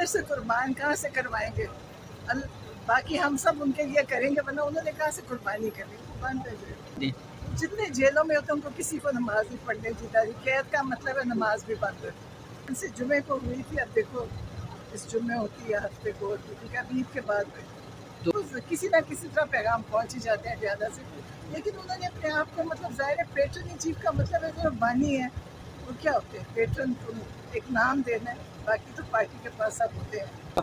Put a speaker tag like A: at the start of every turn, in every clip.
A: کدھر سے قربان کہاں سے کروائیں گے؟ باقی ہم سب ان کے لیے کریں گے، ورنہ انہوں نے کہاں سے قربانی کرنی؟ قربان پہ
B: جی
A: جتنے جیلوں میں ہوتے ہیں ان کو کسی کو نماز نہیں پڑھنے دیتا، قید کا مطلب ہے نماز بھی بند ہے۔ ان سے جمعے کو ہوئی تھی، اب دیکھو اس جمعے ہوتی ہے، ہفتے کو ہوتی ہے، کیونکہ اب عید کے بعد
B: تو
A: کسی نہ کسی طرح پیغام پہنچ ہی جاتے ہیں زیادہ سے، لیکن انہوں نے اپنے آپ کو مطلب ظاہر ہے پیٹرن ان چیف کا مطلب ہے جو بانی ہے وہ کیا ہوتے ہیں؟ پیٹرن تو ایک نام دینا ہے، باقی تو پارٹی کے پاس سب ہوتے ہیں۔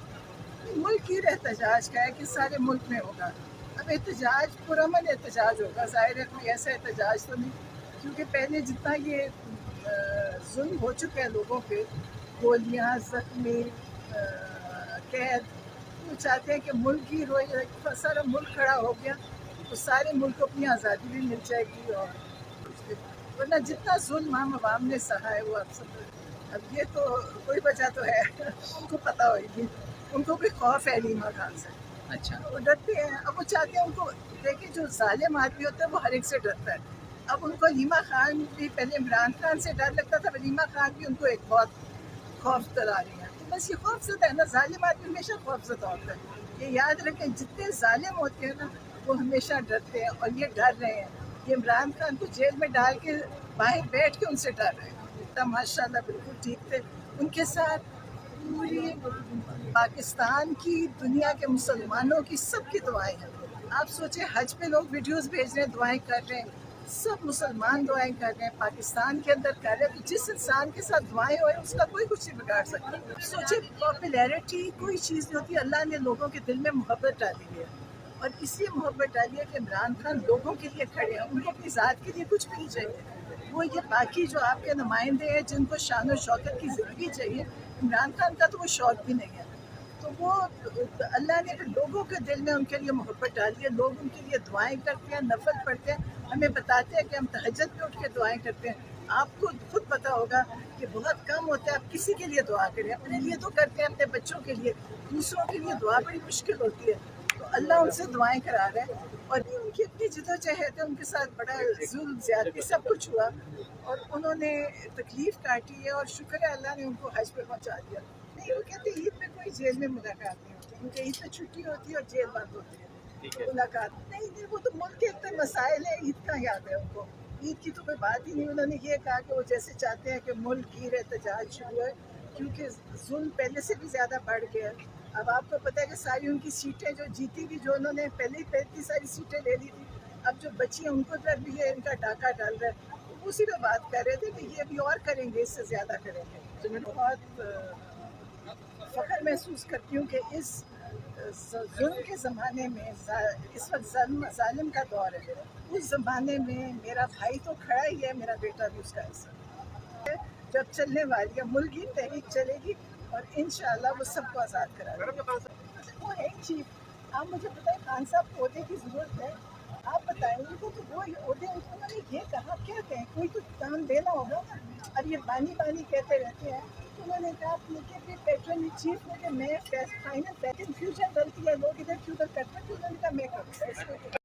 A: ملک کی احتجاج کا ہے کہ سارے ملک میں ہوگا، اب احتجاج پرامن احتجاج ہوگا، ظاہر ہے کوئی ایسا احتجاج تو نہیں، کیونکہ پہلے جتنا یہ ظلم ہو چکا ہے لوگوں پہ، گولیاں، زخمی، قید، وہ چاہتے ہیں کہ ملک ہی روئے، سارا ملک کھڑا ہو گیا تو سارے ملک کو اپنی آزادی بھی مل جائے گی، اور ورنہ جتنا ظلم ہم عوام نے سہا ہے وہ آپ سب، اب یہ تو کوئی وجہ تو ہے ان کو پتہ ہوئے گی، ان کو بھی خوف ہے علیمہ خان سے،
B: اچھا
A: وہ ڈرتے ہیں، اب وہ چاہتے ہیں ان کو دیکھیں جو ظالم آدمی ہوتا ہے وہ ہر ایک سے ڈرتا ہے، اب ان کو علیمہ خان بھی پہلے عمران خان سے ڈر لگتا تھا، علیمہ خان بھی ان کو ایک بہت خوف دلا رہی ہے، تو بس یہ خوف زدہ ہے نا، ظالم آدمی ہمیشہ خوف زدہ ہوتا ہے، یہ یاد رکھیں جتنے ظالم ہوتے ہیں نا وہ ہمیشہ ڈرتے ہیں، اور یہ ڈر رہے ہیں، یہ عمران خان کو جیل میں ڈال کے باہر بیٹھ کے ان سے ڈر رہے ہیں، اتنا ماشاء اللہ بالکل ٹھیک تھے، ان کے ساتھ پوری پاکستان کی، دنیا کے مسلمانوں کی سب کی دعائیں ہیں، آپ سوچیں حج پہ لوگ ویڈیوز بھیج رہے ہیں، دعائیں کر رہے ہیں، سب مسلمان دعائیں کر رہے ہیں، پاکستان کے اندر کر رہے ہیں، تو جس انسان کے ساتھ دعائیں ہوئے اس کا کوئی کچھ نہیں بگاڑ سکتا۔ سوچیں پاپولیرٹی کوئی چیز نہیں ہوتی، اللہ نے لوگوں کے دل میں محبت ڈالی ہے، اور اس لیے محبت ڈالی ہے کہ عمران خان لوگوں کے لیے کھڑے ہیں، ان کو اپنی ذات کے لیے کچھ بھی نہیں چاہیے، وہ یہ باقی جو آپ کے نمائندے ہیں جن کو شان و شوکت کی زندگی چاہیے، عمران خان کا تو وہ شوق بھی نہیں ہے، تو وہ اللہ نے لوگوں کے دل میں ان کے لیے محبت ڈالی ہے، لوگ ان کے لیے دعائیں کرتے ہیں، نفل پڑھتے ہیں، ہمیں بتاتے ہیں کہ ہم تہجد میں اٹھ کے دعائیں کرتے ہیں، آپ کو خود پتا ہوگا کہ بہت کم ہوتا ہے آپ کسی کے لیے دعا کریں، اپنے لیے تو کرتے ہیں، اپنے بچوں کے لیے، دوسروں کے لیے دعا بڑی مشکل ہوتی ہے، تو اللہ ان سے دعائیں کرا رہے ہیں، اور ان کی اپنی جدوجہد ہے، ان کے ساتھ بڑا ظلم زیادتی سب کچھ ہوا، اور انہوں نے تکلیف کاٹی ہے، اور شکر ہے اللہ نے ان کو حج پہ پہنچا دیا۔ نہیں وہ کہتے عید میں کوئی جیل میں ملاقات نہیں ہوتی، کیونکہ عید میں چھٹی ہوتی ہے اور جیل بند ہوتی ہے، تو ملاقات نہیں، وہ تو ملک کے اتنے مسائل ہیں، عید کا یاد ہے ان کو، عید کی تو کوئی بات ہی نہیں، انہوں نے یہ کہا کہ وہ جیسے چاہتے ہیں کہ ملک گیر احتجاج شروع ہے، کیونکہ ظلم پہلے سے بھی زیادہ بڑھ گیا ہے، اب آپ کو پتہ ہے کہ ساری ان کی سیٹیں جو جیتی تھی، جو انہوں نے پہلے ہی اتنی ساری سیٹیں لے لی تھی، اب جو بچی ہیں ان کو در بھی ہے ان کا ڈاکہ ڈال رہا ہے، اسی پہ بات کر رہے تھے کہ یہ بھی اور کریں گے، اس سے زیادہ کریں گے، تو میں بہت فخر محسوس کرتی ہوں کہ اس ظلم کے زمانے میں، اس وقت ظالم کا دور ہے، اس زمانے میں میرا بھائی تو کھڑا ہی ہے، میرا بیٹا بھی اس کا حصہ ہے، جب چلنے والی ہے ملک کی تحریک چلے گی، اور انشاءاللہ وہ سب کو آزاد کرا دے گا۔ وہ ہے چیف، آپ مجھے بتائیں خان صاحب کو عہدے کی ضرورت ہے؟ آپ بتائیں ان کو، تو وہ عہدے انہوں نے یہ کہا کیا کہیں، کوئی تو کام دینا ہوگا نا، اب یہ بانی بانی کہتے رہتے ہیں، انہوں نے کہا کہ بھی پیٹرن چیف میں کہ میں فائنل فیشن فیوچر غلطی ہے، لوگ ادھر کی ادھر کرتے ہیں، تو انہوں نے کہا میں کروں